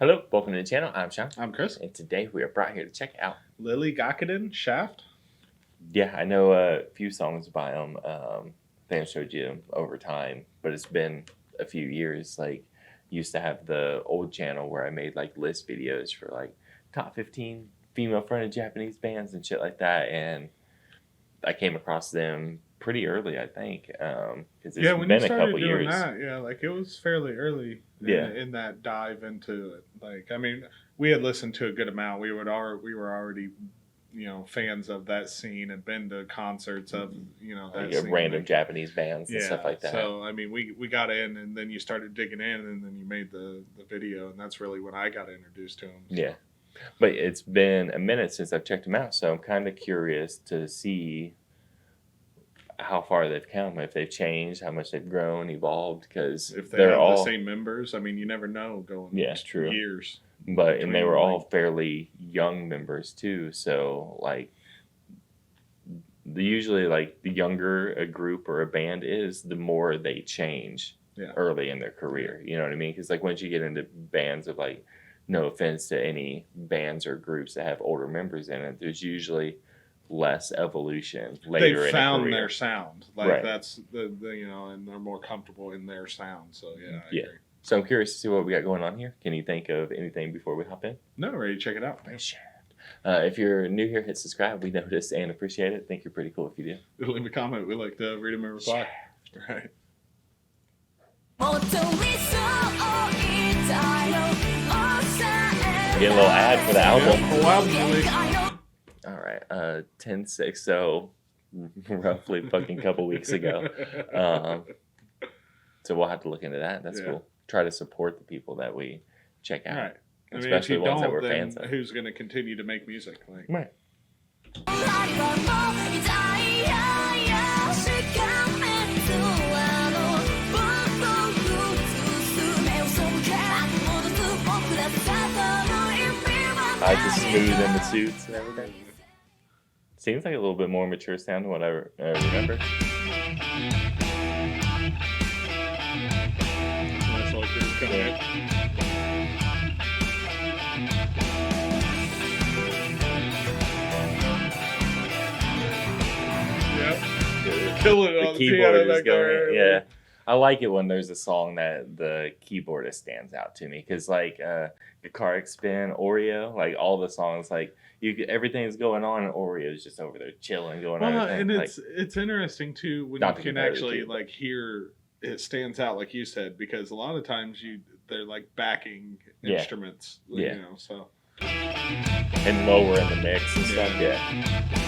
Hello, welcome to the channel. I'm Sean. I'm Chris. And today we are brought here to check out. LILYGAKKIDAN, Shaft. Yeah, I know a few songs by them. They showed you over time, but it's been a few years. Like, used to have the old channel where I made like list videos for like top 15 female-fronted Japanese bands and shit like that, and I came across them pretty early, I think, because it's when been you a started couple doing years. that, like it was fairly early. In that dive into it. Like, I mean, we had listened to a good amount. We were already, fans of that scene and been to concerts of that scene. Random Japanese bands and stuff like that. So I mean, we got in, and then you started digging in, and then you made the video, and that's really when I got introduced to them. So. Yeah. But it's been a minute since I've checked them out, so I'm kind of curious to see how far they've come, if they've changed, how much they've grown, evolved, because if they're all the same members, I mean, you never know going true. years. But and they were all fairly young members too, so like usually like the younger a group or a band is, the more they change early in their career. You know what I mean? Because like once you get into bands of like, no offense to any bands or groups that have older members in it, there's usually less evolution later in a career. They found their sound, like that's the and they're more comfortable in their sound. So I agree. So I'm curious to see what we got going on here. Can you think of anything before we hop in? No, ready to check it out. If you're new here, hit subscribe. We notice and appreciate it. Think you're pretty cool if you do. Leave a comment. We like to read them and reply. Right. Get a little ad for the album. Whole album release. All right, 10/6, so roughly fucking couple weeks ago. So we'll have to look into that. That's cool. Try to support the people that we check out, right? Especially ones that we're fans of. Who's going to continue to make music? Like, right. I like the smooth in the suits and everything. Seems like a little bit more mature sound than what I remember. That's all good coming. Yep. Killing it on the piano back there. Yeah. I like it when there's a song that the keyboardist stands out to me, because like Guitar Spin, Oreo, like all the songs, like everything's going on and Oreo's just over there chilling, going on. And it's interesting too when you can actually like hear it stands out, like you said, because a lot of times they're like backing instruments, so and lower in the mix and stuff. Yeah.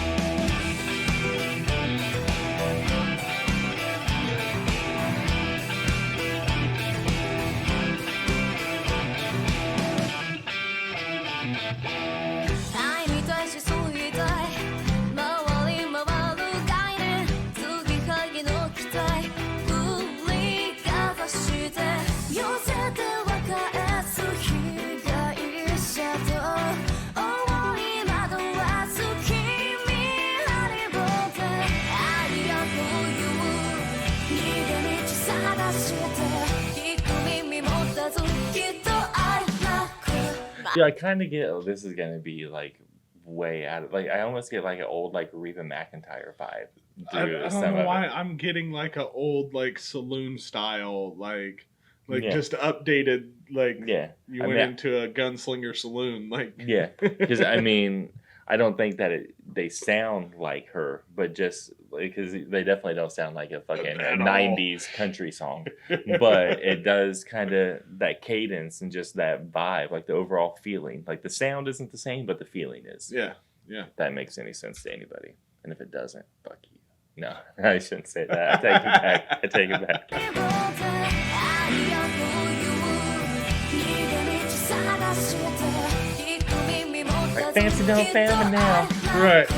Yeah, I kind of get, this is going to be like way out of, like, I almost get like an old like Reba McEntire vibe. I don't know why I'm getting like an old like saloon style, like just updated, like you went into a gunslinger saloon, like because I mean, I don't think that they sound like her, but just because they definitely don't sound like a fucking 90s country song, but it does kind of that cadence and just that vibe, like the overall feeling. Like the sound isn't the same, but the feeling is. Yeah. If that makes any sense to anybody, and if it doesn't, fuck you. No, I shouldn't say that. I take it back. Like fancy don't family now. Right.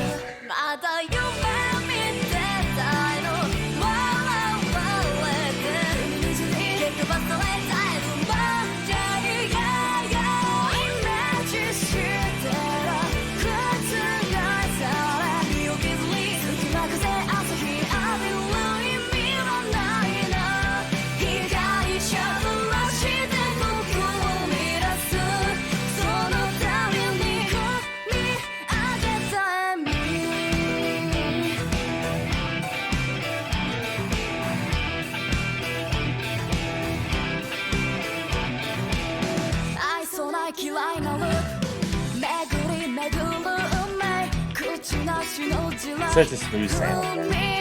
such a smooth sound, man.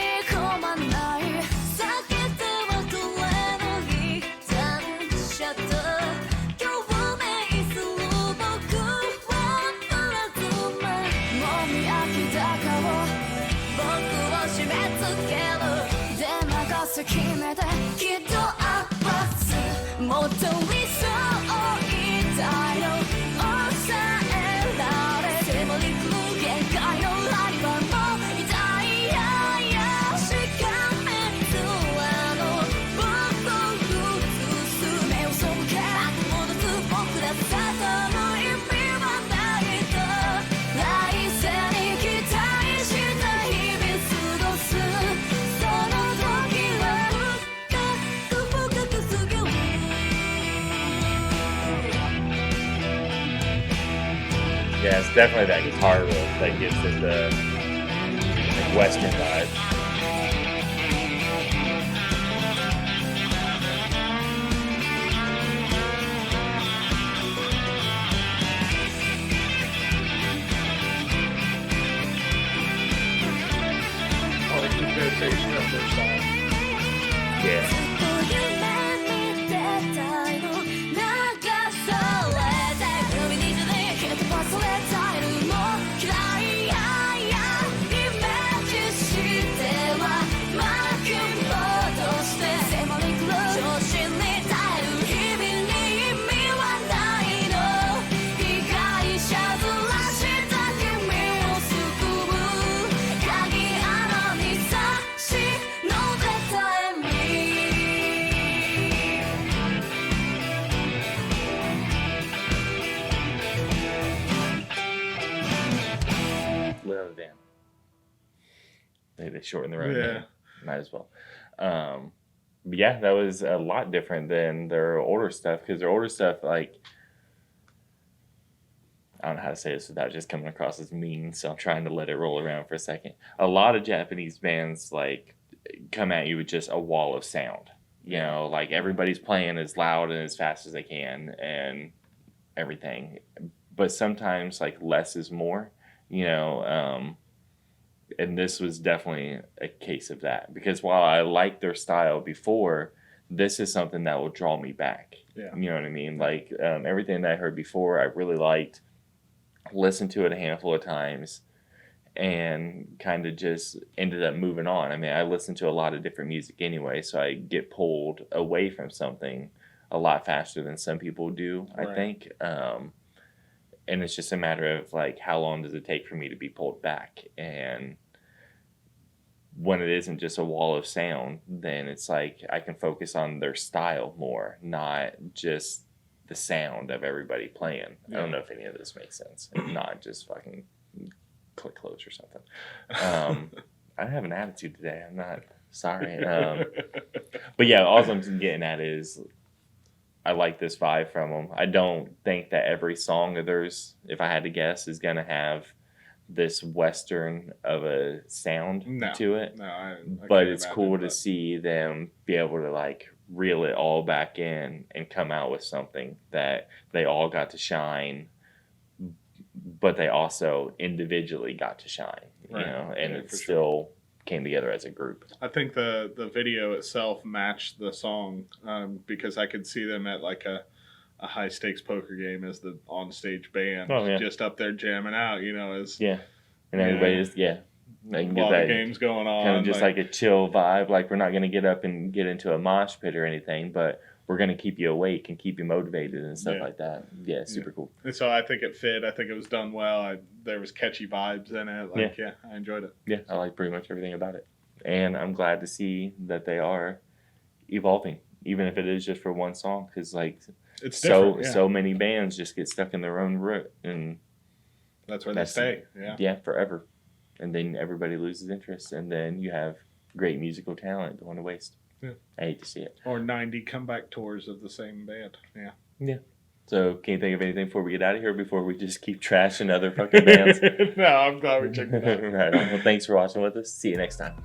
Yeah, it's definitely that guitar riff that gives it the like, Western vibe. Oh, they keep rotation of their song. Yeah. LILYGAKKIDAN. They shorten the road. Yeah. Might as well. But yeah, that was a lot different than their older stuff, because their older stuff, like, I don't know how to say this without just coming across as mean, so I'm trying to let it roll around for a second. A lot of Japanese bands, like, come at you with just a wall of sound. You know, like, everybody's playing as loud and as fast as they can and everything. But sometimes, like, less is more, you know. And this was definitely a case of that. Because while I liked their style before, this is something that will draw me back. Yeah. You know what I mean? Like, everything that I heard before, I really liked. Listened to it a handful of times and kind of just ended up moving on. I mean, I listen to a lot of different music anyway, so I get pulled away from something a lot faster than some people do, I think. And it's just a matter of, like, how long does it take for me to be pulled back? And when it isn't just a wall of sound, then it's like I can focus on their style more, not just the sound of everybody playing. I don't know if any of this makes sense. Not just fucking click close or something. I have an attitude today. I'm not sorry. But yeah, all I'm getting at is I like this vibe from them. I don't think that every song of theirs, if I had to guess, is going to have this Western of a sound to it. No, I but it's cool to see them be able to, like, reel it all back in and come out with something that they all got to shine, but they also individually got to shine, you know, and it still came together as a group. I think the video itself matched the song, because I could see them at like a high stakes poker game as the on stage band, just up there jamming out, you know, as and everybody's they can while get that the game's going on, kind of just like a chill vibe. Like, we're not going to get up and get into a mosh pit or anything, but we're going to keep you awake and keep you motivated and stuff like that. Yeah, super cool. And so I think it fit. I think it was done well. There was catchy vibes in it. Like, I enjoyed it. Yeah, I like pretty much everything about it. And I'm glad to see that they are evolving, even if it is just for one song, because, like, it's so many bands just get stuck in their own rut, and that's where they stay. Yeah, forever. And then everybody loses interest, and then you have great musical talent going to waste. Yeah. I hate to see it. Or 90 comeback tours of the same band. Yeah. So, can you think of anything before we get out of here, before we just keep trashing other fucking bands? No, I'm glad we checked it out. Right on. Well, thanks for watching with us. See you next time.